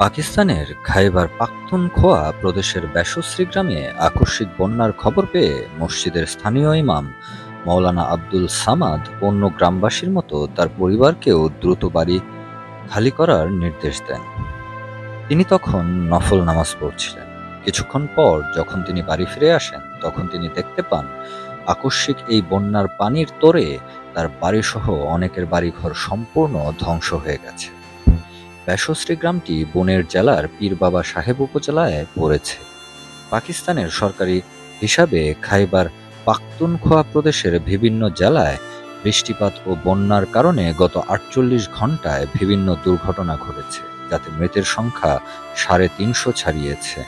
পাকিস্তানের খাইবার পাখতুনখোয়া প্রদেশের বেশশ্রী গ্রামে আকস্মিক বন্যার খবর পেয়ে মসজিদের স্থানীয় ইমাম মৌলানা আব্দুল সামাদ অন্য গ্রামবাসীর মতো তার পরিবারকেও দ্রুত বাড়ি খালি করার নির্দেশ দেন। তিনি তখন নফল নামাজ পড়ছিলেন। কিছুক্ষণ পর যখন তিনি বাড়ি ফিরে আসেন, তখন তিনি দেখতে পান আকস্মিক এই বন্যার পানির তোড়ে তার বাড়িসহ অনেকের বাড়িঘর সম্পূর্ণ ধ্বংস হয়ে গেছে। বেশশ্রী গ্রামটি বুনের জেলার পীর বাবা সাহেব উপজেলায় পড়েছে। পাকিস্তানের সরকারি হিসাবে খাইবার পাখতুনখোয়া প্রদেশের বিভিন্ন জেলায় বৃষ্টিপাত ও বন্যার কারণে গত ৪৮ ঘণ্টায় বিভিন্ন দুর্ঘটনা ঘটেছে, যাতে মৃতের সংখ্যা ৩৫০ ছাড়িয়েছে।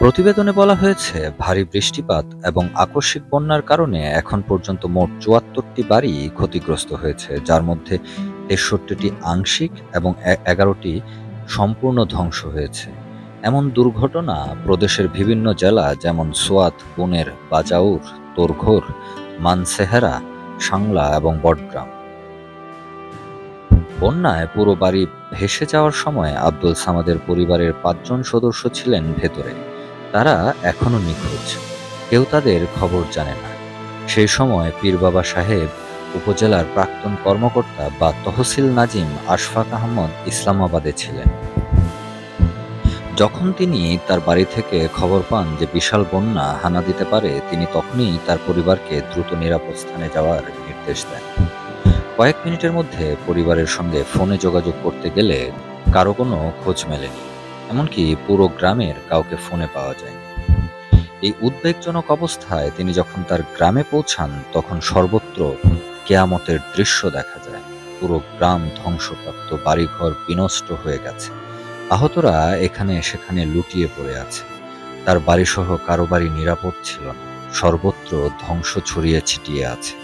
প্রতিবেদনে বলা হয়েছে, ভারী বৃষ্টিপাত এবং আকস্মিক বন্যার কারণে এখন পর্যন্ত মোট ৭৪টি বাড়ি ক্ষতিগ্রস্ত হয়েছে, যার মধ্যে ৬৩টি আংশিক এবং ১১টি সম্পূর্ণ ধ্বংস হয়েছে। এমন দুর্ঘটনা প্রদেশের বিভিন্ন জেলা যেমন সোয়াত, বুনের, বাজাউর, তোরঘোর, মানসেহেরা, সাংলা এবং বটগ্রাম। বন্যায় পুরো বাড়ি ভেসে যাওয়ার সময় আব্দুল সামাদের পরিবারের ৫ জন সদস্য ছিলেন ভেতরে। তারা এখনো নিখোঁজ, কেউ তাদের খবর জানে না। সেই সময় পীর বাবা সাহেব উপজেলার প্রাক্তন কর্মকর্তা বা তহসিল নাজিম আশফাক আহমদ ইসলামাবাদে ছিলেন। যখন তিনি তার বাড়ি থেকে খবর পান যে বিশাল বন্যা হানা দিতে পারে, তিনি তখনই তার পরিবারকে দ্রুত নিরাপদ স্থানে যাওয়ার নির্দেশ দেন। কয়েক মিনিটের মধ্যে পরিবারের সঙ্গে ফোনে যোগাযোগ করতে গেলে কারো কোনো খোঁজ মেলেনি, এমনকি পুরো গ্রামের কাউকে ফোনে পাওয়া যায়নি। এই উদ্বেগজনক অবস্থায় তিনি যখন তার গ্রামে পৌঁছান, তখন সর্বত্র কেয়ামতের দৃশ্য দেখা যায়। পুরো গ্রাম ধ্বংসপ্রাপ্ত, বাড়িঘর বিনষ্ট হয়ে গেছে। আহতরা এখানে সেখানে লুটিয়ে পড়ে আছে। তার বাড়িসহ কারো বাড়ি নিরাপদ ছিল না, সর্বত্র ধ্বংস ছড়িয়ে ছিটিয়ে আছে।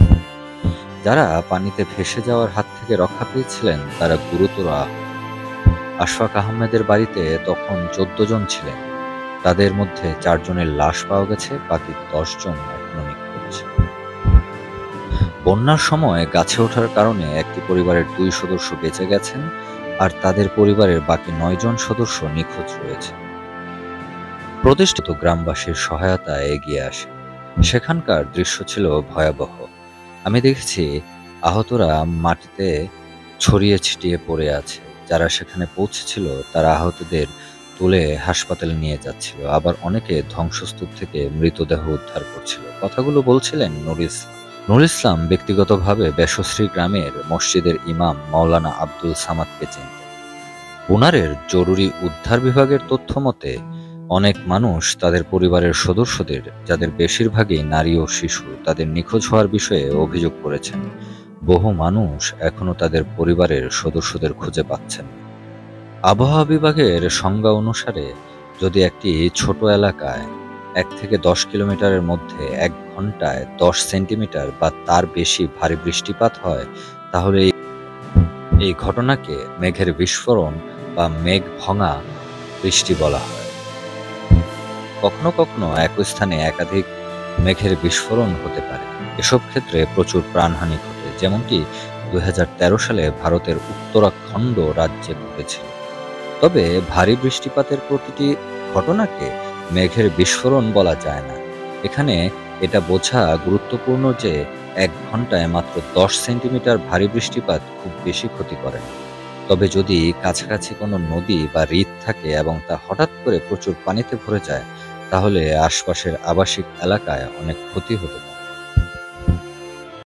যারা পানিতে ভেসে যাওয়ার হাত থেকে রক্ষা পেয়েছিলেন তারা গুরুতর আহত। আশফাক আহমেদের বাড়িতে তখন ১৪ জন ছিলেন। তাদের মধ্যে ৪ জনের লাশ পাওয়া গেছে, বাকি ১০ জন এখনো নিখোঁজ। বন্যার সময় গাছে ওঠার কারণে একটি পরিবারের ২ সদস্য বেঁচে গেছেন, আর তাদের পরিবারের বাকি ৯ জন সদস্য নিখোঁজ রয়েছে। প্রতিষ্ঠিত গ্রামবাসীর সহায়তায় এগিয়ে আসে। সেখানকার দৃশ্য ছিল ভয়াবহ। আমি দেখেছি আহতরা মাটিতে ছড়িয়ে ছিটিয়ে পড়ে আছে। যারা সেখানে পৌঁছেছিল তারা আহতদের তুলে হাসপাতালে নিয়ে যাচ্ছিল, আবার অনেকে ধ্বংসস্তূপ থেকে মৃতদেহ উদ্ধার করছিল। কথাগুলো বলছিলেন নুর ইসলাম। নুর ইসলাম ব্যক্তিগতভাবে বেশশ্রী গ্রামের মসজিদের ইমাম মাওলানা আব্দুল সামাদকে চিনতেন। বুনারের জরুরি উদ্ধার বিভাগের তথ্য মতে, অনেক মানুষ তাদের পরিবারের সদস্যদের, যাদের বেশিরভাগই নারী ও শিশু, তাদের নিখোঁজ হওয়ার বিষয়ে অভিযোগ করেছেন। বহু মানুষ এখনো তাদের পরিবারের সদস্যদের খুঁজে পাচ্ছেন। আবহাওয়া বিভাগের সংজ্ঞা অনুসারে, যদি একটি ছোট এলাকায় ১ থেকে ১০ কিলোমিটারের মধ্যে ১ ঘন্টায় ১০ সেন্টিমিটার বা তার বেশি ভারী বৃষ্টিপাত হয়, তাহলে এই ঘটনাকে মেঘের বিস্ফোরণ বা মেঘ ভঙা বৃষ্টি বলা হয়। কখনো কখনো একই স্থানে একাধিক মেঘের বিস্ফোরণ হতে পারে। এসব ক্ষেত্রে প্রচুর প্রাণহানি ঘটে, যেমনটি ২০১৩ সালে ভারতের উত্তরাখণ্ড রাজ্যে ঘটেছিল। তবে ভারী বৃষ্টিপাতের প্রতিটি ঘটনাকে মেঘের বিস্ফোরণ বলা যায় না। এখানে এটা বোঝা গুরুত্বপূর্ণ যে ১ ঘন্টায় মাত্র ১০ সেন্টিমিটার ভারী বৃষ্টিপাত খুব বেশি ক্ষতি করে না। তবে যদি কাছাকাছি কোনো নদী বা হ্রদ থাকে এবং তা হঠাৎ করে প্রচুর পানিতে ভরে যায়, তাহলে আশপাশের আবাসিক এলাকায় অনেক ক্ষতি হতে পারে।